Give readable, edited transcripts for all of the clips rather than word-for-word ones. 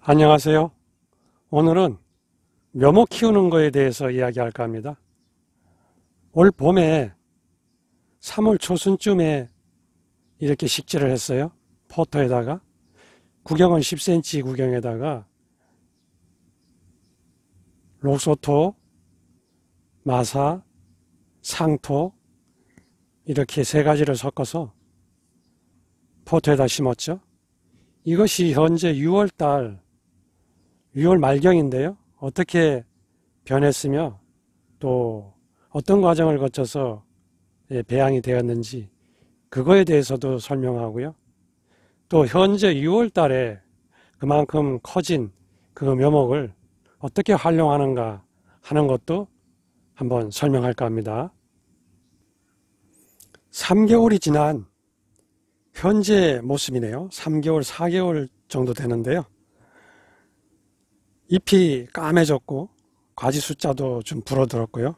안녕하세요. 오늘은 묘목 키우는 거에 대해서 이야기할까 합니다. 올 봄에 3월 초순쯤에 이렇게 식재를 했어요. 포터에다가 구경은 10cm 구경에다가 록소토, 마사, 상토 이렇게 세 가지를 섞어서 포터에다 심었죠. 이것이 현재 6월 말경인데요. 어떻게 변했으며 또 어떤 과정을 거쳐서 배양이 되었는지 그거에 대해서도 설명하고요. 또 현재 6월 달에 그만큼 커진 그 묘목을 어떻게 활용하는가 하는 것도 한번 설명할까 합니다. 3개월이 지난 현재 모습이네요. 3개월, 4개월 정도 되는데요. 잎이 까매졌고 가지 숫자도 좀 줄어들었고요.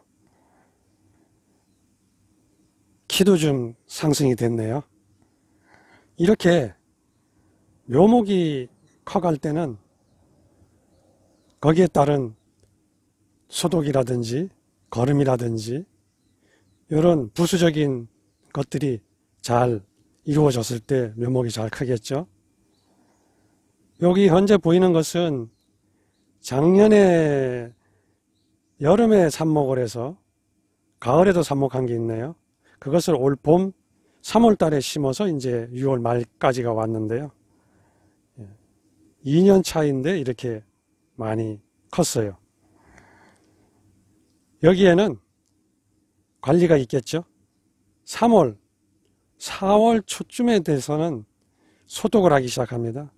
키도 좀 상승이 됐네요. 이렇게 묘목이 커갈 때는 거기에 따른 소독이라든지 거름이라든지 이런 부수적인 것들이 잘 이루어졌을 때 묘목이 잘 크겠죠. 여기 현재 보이는 것은 작년에 여름에 삽목을 해서 가을에도 삽목한 게 있네요. 그것을 올 봄 3월 달에 심어서 이제 6월 말까지가 왔는데요. 2년 차인데 이렇게 많이 컸어요. 여기에는 관리가 있겠죠. 3월, 4월 초쯤에 돼서는 소독을 하기 시작합니다.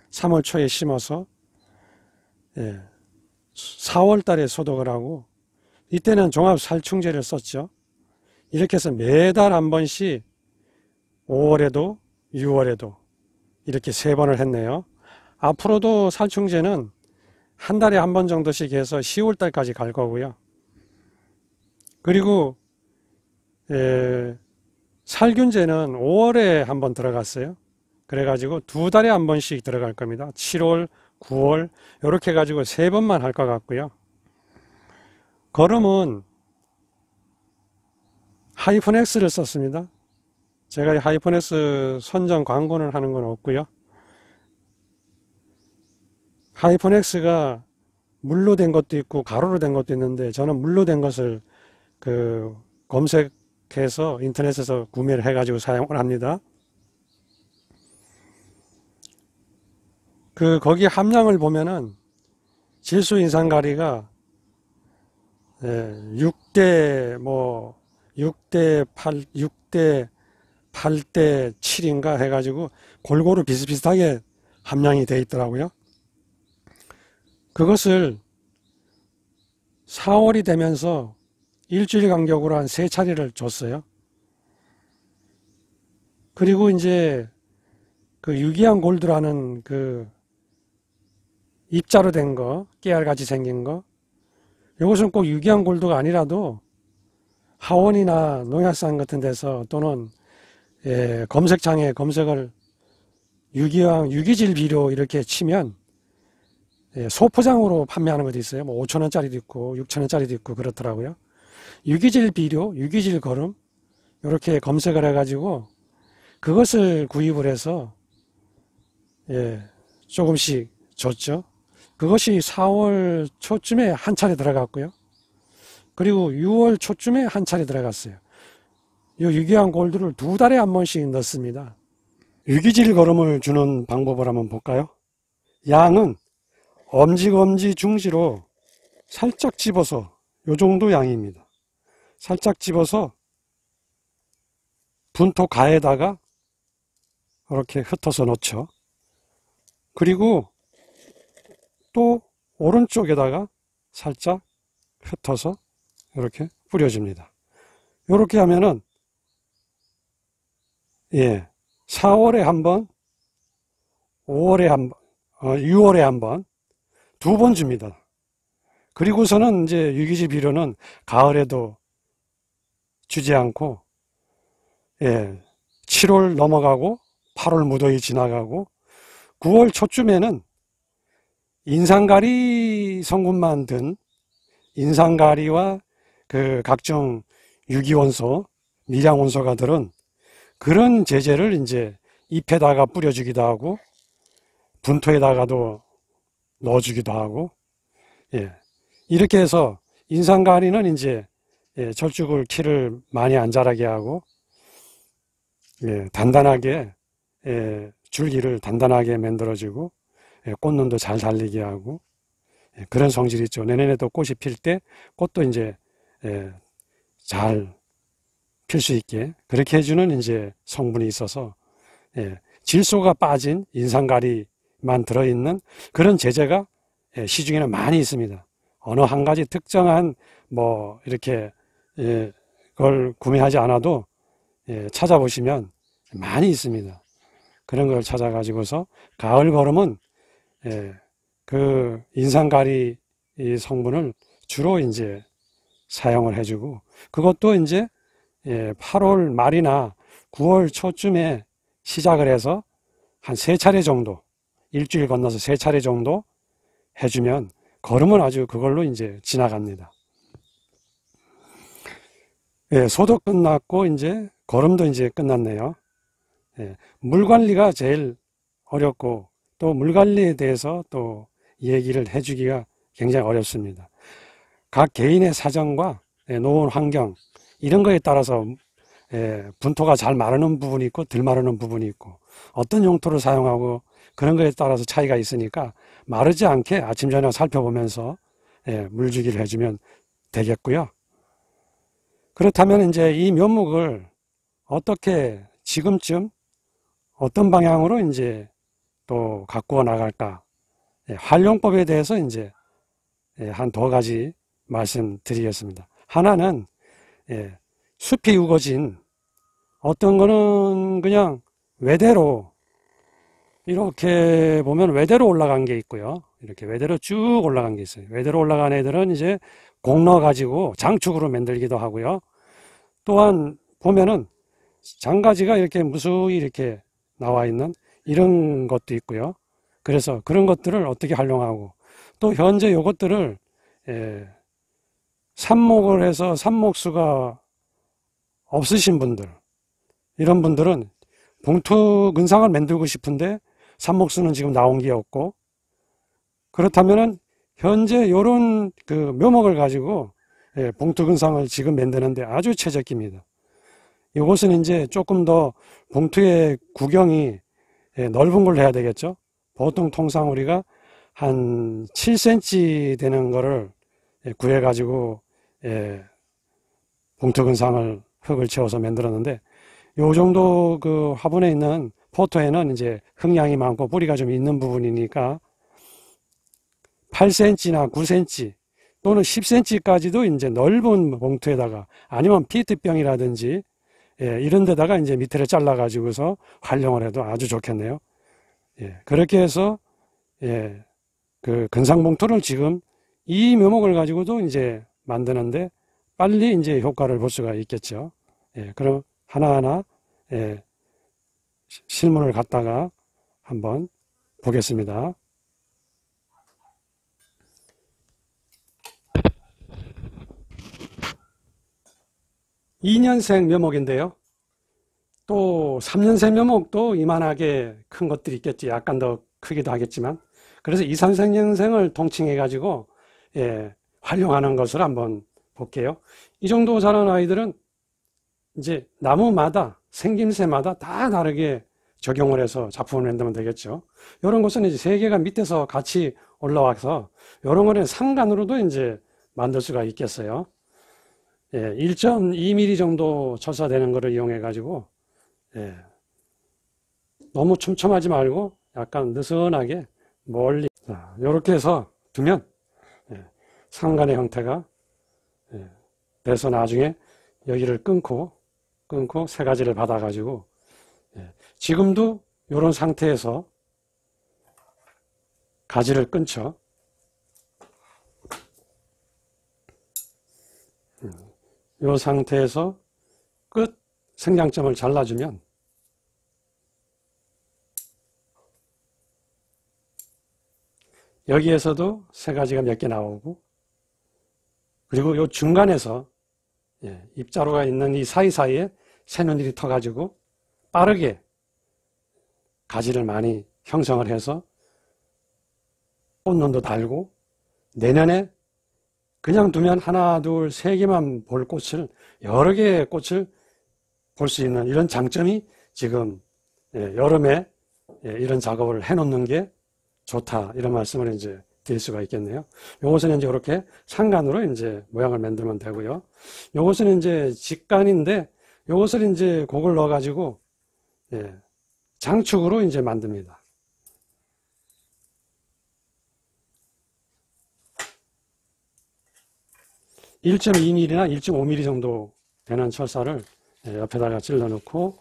3월 초에 심어서 4월 달에 소독을 하고 이때는 종합살충제를 썼죠. 이렇게 해서 매달 한 번씩 5월에도 6월에도 이렇게 3번을 했네요. 앞으로도 살충제는 한 달에 한 번 정도씩 해서 10월 달까지 갈 거고요. 그리고 살균제는 5월에 한 번 들어갔어요. 그래가지고 2달에 한 번씩 들어갈 겁니다. 7월, 9월 이렇게 해가지고 3번만 할 것 같고요. 거름은 하이퍼넥스를 썼습니다. 제가 하이퍼넥스 선전 광고를 하는 건 없고요. 하이퍼넥스가 물로 된 것도 있고 가루로 된 것도 있는데 저는 물로 된 것을 검색해서 인터넷에서 구매를 해가지고 사용을 합니다. 거기 함량을 보면은 질소 인산가리가 6대 8대 7인가 해가지고 골고루 비슷비슷하게 함량이 되어 있더라고요. 그것을 4월이 되면서 일주일 간격으로 한 3차례를 줬어요. 그리고 이제 유기한 골드라는 입자로 된 거, 깨알같이 생긴 거, 이것은 꼭 유기한 골드가 아니라도 하원이나 농약산 같은 데서 또는 검색창에 검색을 유기질 비료 이렇게 치면 소포장으로 판매하는 것도 있어요. 뭐 5,000원짜리도 있고 6,000원짜리도 있고 그렇더라고요. 유기질 비료, 유기질 거름 이렇게 검색을 해가지고 그것을 구입을 해서 조금씩 줬죠. 그것이 4월 초쯤에 한 차례 들어갔고요. 그리고 6월 초쯤에 한 차례 들어갔어요. 이 유기한 골드를 2달에 한 번씩 넣습니다. 유기질 거름을 주는 방법을 한번 볼까요? 양은 엄지 중지로 살짝 집어서 이 정도 양입니다. 살짝 집어서 분토 가에다가 이렇게 흩어서 놓죠. 그리고 또 오른쪽에다가 살짝 흩어서 이렇게 뿌려줍니다. 이렇게 하면은 4월에 한 번, 5월에 한 번, 6월에 한 번, 2번 줍니다. 그리고서는 이제 유기질 비료는 가을에도 주지 않고 7월 넘어가고 8월 무더위 지나가고 9월 초쯤에는 인산가리 성분만 든 인산가리와 그 각종 유기원소, 미량원소가 들은 그런 제제를 이제 잎에다가 뿌려주기도 하고 분토에다가도 넣어주기도 하고, 예. 이렇게 해서 인산가리는 이제 절죽을 키를 많이 안 자라게 하고, 예, 단단하게, 줄기를 단단하게 만들어주고, 꽃눈도 잘 달리게 하고, 그런 성질이 있죠. 내년에 또 꽃이 필 때 꽃도 이제 잘 필 수 있게 그렇게 해주는 이제 성분이 있어서, 질소가 빠진 인산가리만 들어있는 그런 제제가 시중에는 많이 있습니다. 어느 한 가지 특정한 뭐 이렇게 그걸 구매하지 않아도 찾아보시면 많이 있습니다. 그런 걸 찾아가지고서 가을 거름은 그 인산가리 성분을 주로 이제 사용을 해주고, 그것도 이제 8월 말이나 9월 초쯤에 시작을 해서 한 3차례 정도, 일주일 건너서 3차례 정도 해주면 거름은 아주 그걸로 이제 지나갑니다. 소도 끝났고 이제 거름도 이제 끝났네요. 물 관리가 제일 어렵고, 또 물 관리에 대해서 또 얘기를 해주기가 굉장히 어렵습니다. 각 개인의 사정과 노원 환경 이런 거에 따라서 분토가 잘 마르는 부분이 있고 덜 마르는 부분이 있고, 어떤 용토를 사용하고 그런 거에 따라서 차이가 있으니까 마르지 않게 아침 저녁 살펴보면서 물 주기를 해주면 되겠고요. 그렇다면 이제 이 묘목을 어떻게 지금쯤 어떤 방향으로 이제 또 가꾸어 나갈까, 활용법에 대해서 이제 한 2가지 말씀드리겠습니다. 하나는 숲이 우거진, 어떤 거는 그냥 외대로 이렇게 보면 외대로 올라간 게 있고요. 이렇게 외대로 쭉 올라간 게 있어요. 외대로 올라간 애들은 이제 공 넣어 가지고 장축으로 만들기도 하고요. 또한 보면은 장가지가 이렇게 무수히 이렇게 나와 있는 이런 것도 있고요. 그래서 그런 것들을 어떻게 활용하고, 또 현재 요것들을 삽목을 해서 삽목수가 없으신 분들, 이런 분들은 봉투 근상을 만들고 싶은데 삽목수는 지금 나온 게 없고, 그렇다면은 현재 요런 그 묘목을 가지고 봉투 근상을 지금 만드는데 아주 최적기입니다. 이것은 이제 조금 더 봉투의 구경이 넓은 걸로 해야 되겠죠. 보통 통상 우리가 한 7cm 되는 거를 구해 가지고 봉투 근상을 흙을 채워서 만들었는데, 요 정도 그 화분에 있는 포토에는 이제 흙량이 많고 뿌리가 좀 있는 부분이니까 8cm나 9cm 또는 10cm까지도 이제 넓은 봉투에다가, 아니면 피트병이라든지 이런 데다가 이제 밑에를 잘라 가지고서 활용을 해도 아주 좋겠네요. 그렇게 해서 그 근상봉투를 지금 이 묘목을 가지고도 이제 만드는데 빨리 이제 효과를 볼 수가 있겠죠. 그럼 하나하나 실물을 갖다가 한번 보겠습니다. 2년생 묘목인데요. 또 3년생 묘목도 이만하게 큰 것들이 있겠지. 약간 더 크기도 하겠지만. 그래서 2, 3년생을 통칭해 가지고 활용하는 것을 한번 볼게요. 이 정도 자란 아이들은 이제 나무마다, 생김새마다 다 다르게 적용을 해서 작품을 만들면 되겠죠. 이런 것은 이제 3개가 밑에서 같이 올라와서 이런 거는 상간으로도 이제 만들 수가 있겠어요. 1.2mm 정도 철사되는 거를 이용해 가지고 너무 촘촘하지 말고 약간 느슨하게 멀리, 이렇게 해서 두면 상간의 형태가 돼서 나중에 여기를 끊고 3가지를 받아 가지고, 지금도 이런 상태에서 가지를 끊죠. 이 상태에서 끝 생장점을 잘라주면 여기에서도 세 가지가 몇 개 나오고, 그리고 요 중간에서 입자루가 있는 이 사이사이에 새눈들이 터가지고 빠르게 가지를 많이 형성을 해서 꽃눈도 달고, 내년에 그냥 두면 하나, 둘, 세 개만 볼 꽃을 여러 개의 꽃을 볼 수 있는 이런 장점이 지금 여름에 이런 작업을 해놓는 게 좋다, 이런 말씀을 이제 드릴 수가 있겠네요. 요것은 이제 이렇게 상간으로 이제 모양을 만들면 되고요. 요것은 이제 직간인데, 요것을 이제 곡을 넣어가지고 장축으로 이제 만듭니다. 1.2mm나 1.5mm 정도 되는 철사를 옆에다가 찔러 넣고,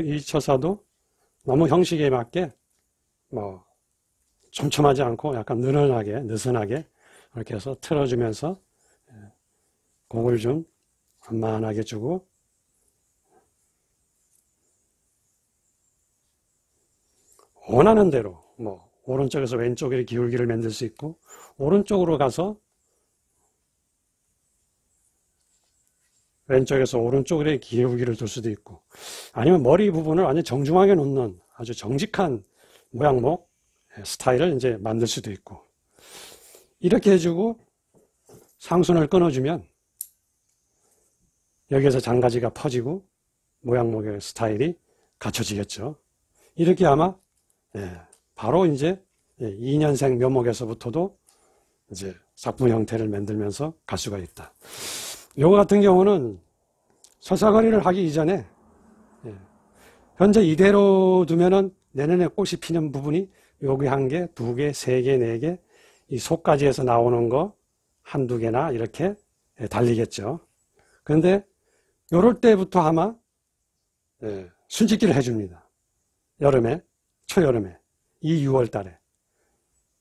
이 철사도 너무 형식에 맞게 뭐 촘촘하지 않고 약간 느슨하게 이렇게 해서 틀어주면서 공을 좀 완만하게 주고, 원하는 대로 뭐 오른쪽에서 왼쪽에 기울기를 만들 수 있고, 오른쪽으로 가서 왼쪽에서 오른쪽으로 기울기를 둘 수도 있고, 아니면 머리 부분을 완전 정중하게 놓는 아주 정직한 모양목 스타일을 이제 만들 수도 있고, 이렇게 해주고 상순을 끊어주면 여기에서 장가지가 퍼지고 모양목의 스타일이 갖춰지겠죠. 이렇게 아마 바로 이제 2년생 묘목에서부터도 이제 작품 형태를 만들면서 갈 수가 있다. 요거 같은 경우는 철사거리를 하기 이전에 현재 이대로 두면은 내년에 꽃이 피는 부분이 여기 한 개, 두 개, 세 개, 네 개, 이 속가지에서 나오는 거 한두 개나 이렇게 달리겠죠. 그런데 요럴 때부터 아마 순짓기를 해줍니다. 여름에, 초여름에, 이 6월 달에.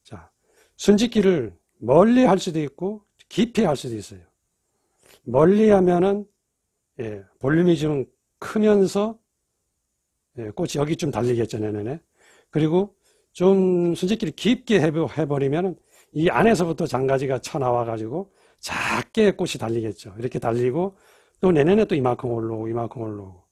자, 순짓기를 멀리 할 수도 있고 깊이 할 수도 있어요. 멀리 하면은 볼륨이 좀 크면서 꽃이 여기쯤 달리겠죠, 내년에. 그리고 좀 순짓기를 깊게 해버리면은 이 안에서부터 장가지가 쳐나와가지고 작게 꽃이 달리겠죠. 이렇게 달리고 또 내년에 또 이만큼 올라오고 이만큼 올라오고.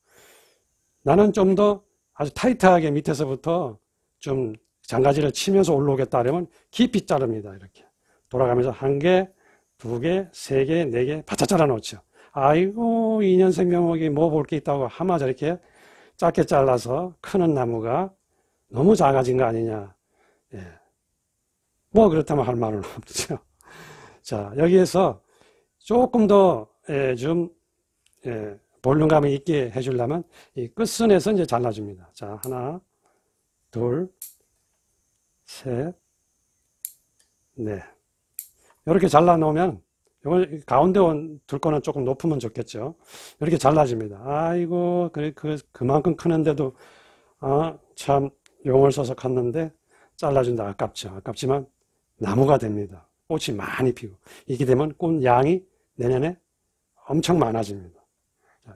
나는 좀 더 아주 타이트하게 밑에서부터 좀 장가지를 치면서 올라오겠다 하려면 깊이 자릅니다. 이렇게 돌아가면서 한 개, 두 개, 세 개, 네 개 바짝 잘라 놓죠. 아이고 2년생 묘목이 뭐 볼 게 있다고 하마 저렇게 짧게 잘라서 크는 나무가 너무 작아진 거 아니냐. 뭐 그렇다면 할 말은 없죠. 자, 여기에서 조금 더 좀 볼륨감이 있게 해주려면 이 끝선에서 이제 잘라줍니다. 자, 하나, 둘, 셋, 넷. 이렇게 잘라 놓으면 이걸 가운데 둘 거는 조금 높으면 좋겠죠. 이렇게 잘라집니다. 아이고, 그만큼 크는데도 참 용을 써서 컸는데 잘라준다. 아깝죠. 아깝지만 나무가 됩니다. 꽃이 많이 피고. 이렇게 되면 꽃 양이 내년에 엄청 많아집니다.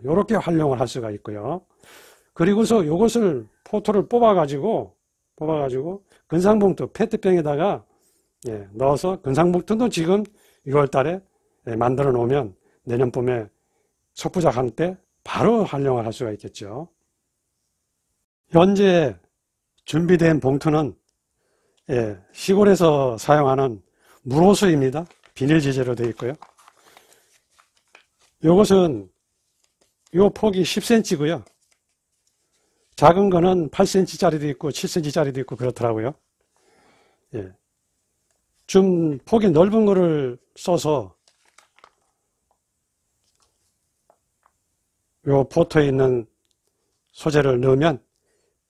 이렇게 활용을 할 수가 있고요. 그리고서 이것을 포토를 뽑아가지고 근상봉투 페트병에다가 넣어서, 근상봉투도 지금 6월 달에 만들어 놓으면 내년 봄에 속부작할 때 바로 활용을 할 수가 있겠죠. 현재 준비된 봉투는 시골에서 사용하는 물호수입니다. 비닐 지제로 되어 있고요. 이것은 요 폭이 10cm고요. 작은 거는 8cm짜리도 있고 7cm짜리도 있고 그렇더라고요. 좀 폭이 넓은 거를 써서 요 포토에 있는 소재를 넣으면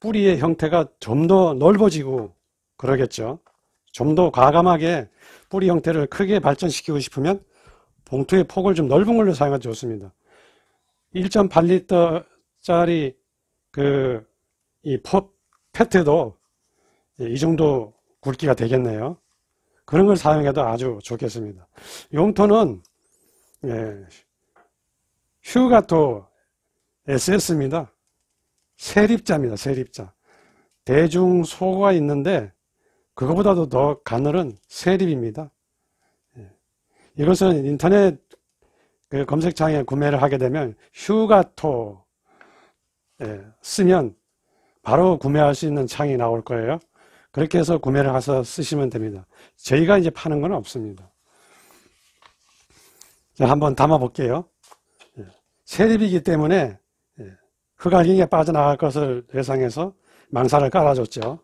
뿌리의 형태가 좀 더 넓어지고 그러겠죠. 좀 더 과감하게 뿌리 형태를 크게 발전시키고 싶으면 봉투의 폭을 좀 넓은 걸로 사용하면 좋습니다. 1.8리터짜리 이 페트도 이 정도 굵기가 되겠네요. 그런 걸 사용해도 아주 좋겠습니다. 용토는 휴가토 SS입니다. 세립자입니다. 세립자. 대중소가 있는데 그거보다도 더 가늘은 세립입니다. 이것은 인터넷 그 검색창에 구매를 하게 되면 휴가토 쓰면 바로 구매할 수 있는 창이 나올 거예요. 그렇게 해서 구매를 해서 쓰시면 됩니다. 저희가 이제 파는 건 없습니다. 자, 한번 담아 볼게요. 세립이기 때문에 흙알갱이에 빠져나갈 것을 예상해서 망사를 깔아줬죠.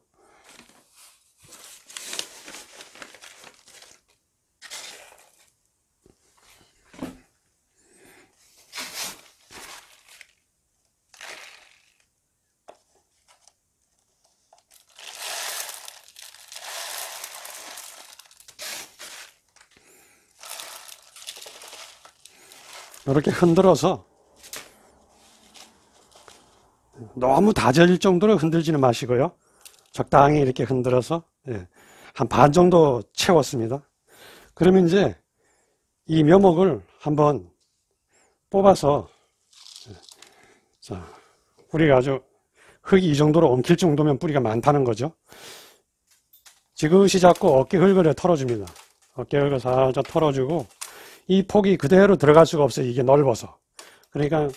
이렇게 흔들어서 너무 다져질 정도로 흔들지는 마시고요. 적당히 이렇게 흔들어서 한 반 정도 채웠습니다. 그러면 이제 이 묘목을 한번 뽑아서 자, 뿌리가 아주 흙이 이 정도로 엉킬 정도면 뿌리가 많다는 거죠. 지그시 잡고 어깨 흙을 털어줍니다. 어깨 흙을 살짝 털어주고 이 폭이 그대로 들어갈 수가 없어요. 이게 넓어서. 그러니까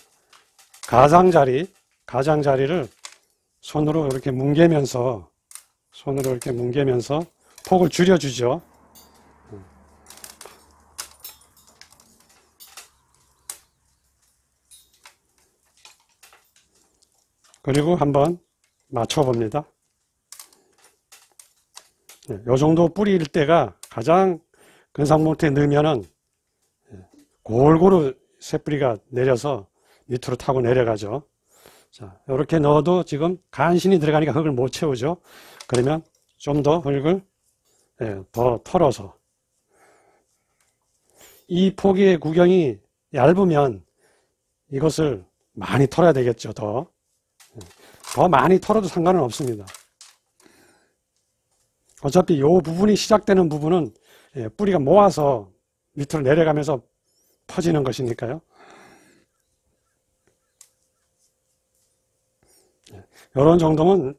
가장자리를 손으로 이렇게 뭉개면서 폭을 줄여주죠. 그리고 한번 맞춰봅니다. 이 정도 뿌릴 때가 가장 근상봉투에 넣으면은 골고루 새뿌리가 내려서 밑으로 타고 내려가죠. 자, 이렇게 넣어도 지금 간신히 들어가니까 흙을 못 채우죠. 그러면 좀 더 흙을 더 털어서 이 폭의 구경이 얇으면 이것을 많이 털어야 되겠죠. 더 많이 털어도 상관은 없습니다. 어차피 이 부분이 시작되는 부분은 뿌리가 모아서 밑으로 내려가면서 퍼지는 것이니까요. 이런 정도면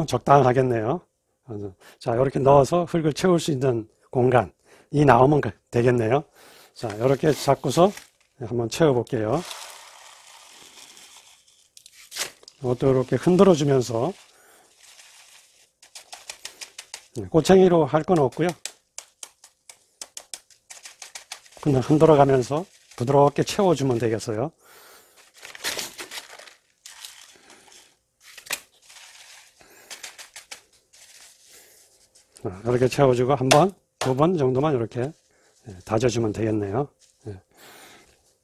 적당하겠네요. 자, 이렇게 넣어서 흙을 채울 수 있는 공간이 나오면 되겠네요. 자, 이렇게 잡고서 한번 채워 볼게요. 이것도 이렇게 흔들어 주면서 꼬챙이로 할 건 없고요. 그냥 흔들어 가면서 부드럽게 채워주면 되겠어요. 이렇게 채워주고 한 번, 두 번 정도만 이렇게 다져주면 되겠네요.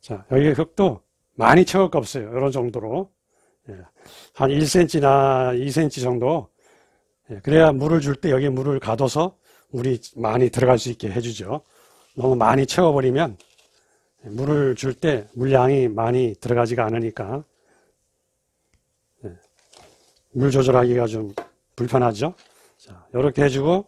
자, 여기 흙도 많이 채울 거 없어요. 이런 정도로. 한 1cm나 2cm 정도. 그래야 물을 줄 때 여기 물을 가둬서 물이 많이 들어갈 수 있게 해주죠. 너무 많이 채워버리면 물을 줄 때 물량이 많이 들어가지가 않으니까 물 조절하기가 좀 불편하죠. 자, 이렇게 해주고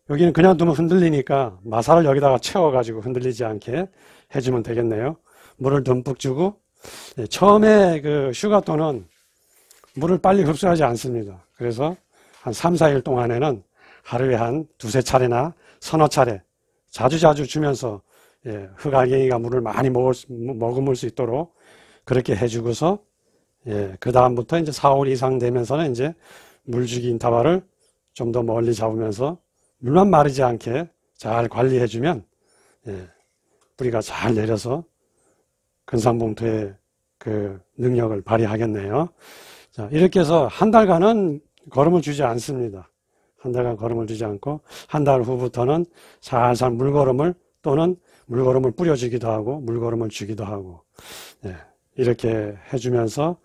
여기는 그냥 두면 흔들리니까 마사를 여기다가 채워가지고 흔들리지 않게 해주면 되겠네요. 물을 듬뿍 주고 처음에 그 슈가토는 물을 빨리 흡수하지 않습니다. 그래서 한 3, 4일 동안에는 하루에 한 두세 차례나 서너 차례 자주 주면서 흙알갱이가 물을 많이 머금을 수 있도록 그렇게 해주고서 그 다음부터 이제 4월 이상 되면서는 이제 물주기 인터벌을 좀 더 멀리 잡으면서 물만 마르지 않게 잘 관리해주면 뿌리가 잘 내려서 근상봉투의 그 능력을 발휘하겠네요. 자, 이렇게 해서 한 달간은 거름을 주지 않습니다. 한 달간 거름을 주지 않고 한 달 후부터는 살살 물거름을 또는 물거름을 뿌려주기도 하고 물거름을 주기도 하고 이렇게 해주면서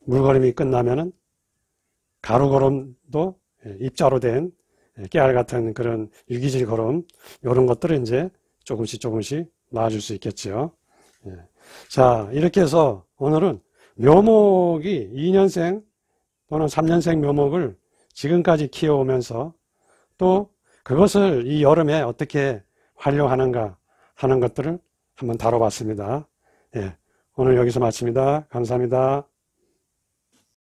물거름이 끝나면은 가루거름도 입자로 된 깨알 같은 그런 유기질 거름 이런 것들을 이제 조금씩 놔줄 수 있겠죠. 자, 이렇게 해서 오늘은 묘목이 2년생 또는 3년생 묘목을 지금까지 키워오면서 또 그것을 이 여름에 어떻게 활용하는가 하는 것들을 한번 다뤄봤습니다. 오늘 여기서 마칩니다. 감사합니다.